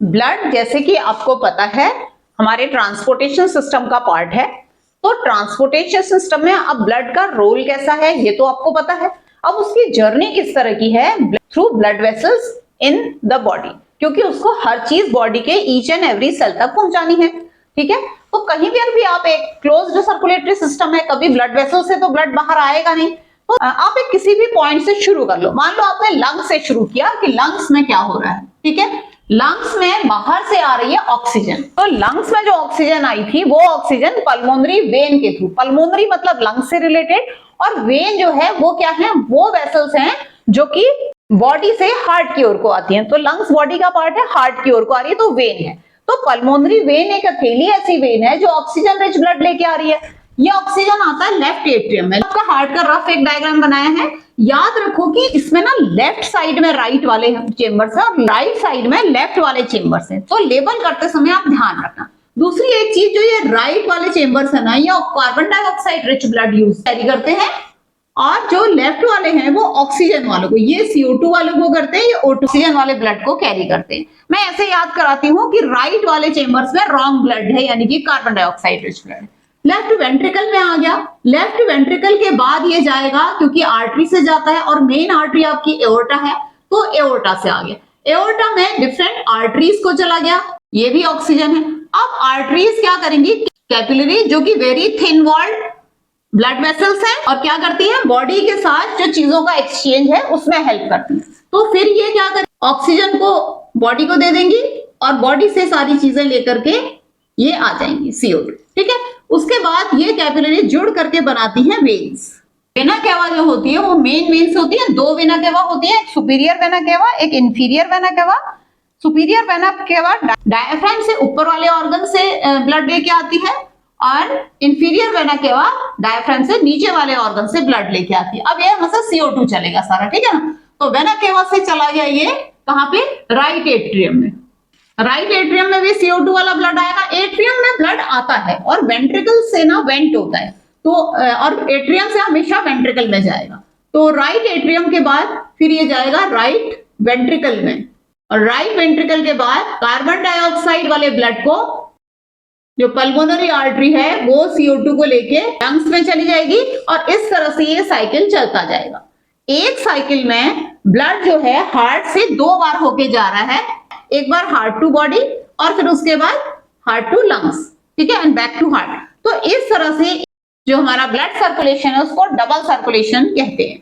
Blood जैसे कि आपको पता है हमारे ट्रांसपोर्टेशन सिस्टम का पार्ट है, तो ट्रांसपोर्टेशन सिस्टम में अब ब्लड का रोल कैसा है ये तो आपको पता है। अब उसकी जर्नी किस तरह की है, through blood vessels in the body, क्योंकि उसको हर चीज बॉडी के ईच एंड एवरी सेल तक पहुंचानी है। ठीक है, तो कहीं भी आप एक क्लोज्ड सर्कुलेटरी सिस्टम है, कभी ब्लड वेसल से तो ब्लड बाहर आएगा नहीं। तो आप एक किसी भी पॉइंट से शुरू कर लो। मान लो आपने लंग्स से शुरू किया कि लंग्स में क्या हो रहा है। ठीक है, लंग्स में बाहर से आ रही है ऑक्सीजन, तो लंग्स में जो ऑक्सीजन आई थी वो ऑक्सीजन पल्मोनरी वेन के थ्रू, पल्मोनरी मतलब लंग्स से रिलेटेड, और वेन जो है वो क्या है, वो वेसल्स हैं जो कि बॉडी से हार्ट की ओर को आती हैं। तो लंग्स बॉडी का पार्ट है, हार्ट की ओर को आ रही है तो वेन है। तो पल्मोनरी वेन एक अकेली ऐसी वेन है जो ऑक्सीजन रिच ब्लड लेके आ रही है। ये ऑक्सीजन आता है लेफ्ट एट्रियम में। आपका हार्ट का रफ एक डायग्राम बनाया है, याद रखो कि इसमें ना लेफ्ट साइड में राइट वाले चेंबर्स है और राइट साइड में लेफ्ट वाले चेंबर्स है, तो लेबल करते समय आप ध्यान रखना। दूसरी एक चीज, जो ये राइट वाले चेंबर्स है ना, ये carbon dioxide rich blood use carry करते हैं, और जो लेफ्ट वाले हैं वो ऑक्सीजन वालों को, ये CO2 वालों को करते हैं, ये ऑक्सीजन वाले ब्लड को कैरी करते हैं। मैं ऐसे याद कराती हूँ कि राइट वाले चेंबर्स में रॉन्ग ब्लड है, यानी कि carbon dioxide rich blood. Left ventricle में आ गया, लेफ्ट वेंट्रिकल के बाद ये जाएगा, क्योंकि आर्टरी से जाता है और मेन आर्टरी आपकी एओर्टा है, तो एओर्टा से आ गया। एओर्टा में डिफरेंट आर्टरीज को चला गया, ये भी ऑक्सीजन है। अब आर्टरीज क्या करेंगी, कैपिलरी जो कि very thin walled blood vessels हैं, और क्या करती है, बॉडी के साथ जो चीजों का एक्सचेंज है उसमें हेल्प करती है। तो फिर ये क्या करें, ऑक्सीजन को बॉडी को दे देंगी और बॉडी से सारी चीजें लेकर के ये आ जाएंगी CO2। ठीक है, उसके बाद ये कैपिलरी जुड़ करके बनाती है वेन्स। वेना केवा जो होती है वो मेन वेन्स होती है, दो वेना केवा होती है, एक सुपीरियर वेना केवा, एक inferior vena cava. Superior vena cava diaphragm से ऊपर वाले ऑर्गन से ब्लड लेके आती है, और इंफीरियर वेना केवा डायफ्राम से नीचे वाले ऑर्गन से ब्लड लेके आती है। अब ये मतलब CO2 चलेगा सारा, ठीक है ना। तो वेना केवा से चला गया ये कहां पे, राइट एट्रियम में। राइट एट्रियम में भी CO2 वाला ब्लड आएगा। एट्रियम में ब्लड आता है और वेंट्रिकल से ना वेंट होता है, तो और एट्रियम से हमेशा वेंट्रिकल में जाएगा। तो राइट एट्रियम के बाद फिर ये जाएगा राइट वेंट्रिकल में, और राइट वेंट्रिकल के बाद कार्बन डाइऑक्साइड वाले ब्लड को, जो पल्मोनरी आर्टरी है वो CO2 को लेके लंग्स में चली जाएगी, और इस तरह से ये साइकिल चलता जाएगा। एक साइकिल में ब्लड जो है हार्ट से 2 बार होके जा रहा है, एक बार हार्ट टू बॉडी और फिर उसके बाद हार्ट टू लंग्स, ठीक है, एंड बैक टू हार्ट। तो इस तरह से जो हमारा ब्लड सर्कुलेशन है उसको डबल सर्कुलेशन कहते हैं।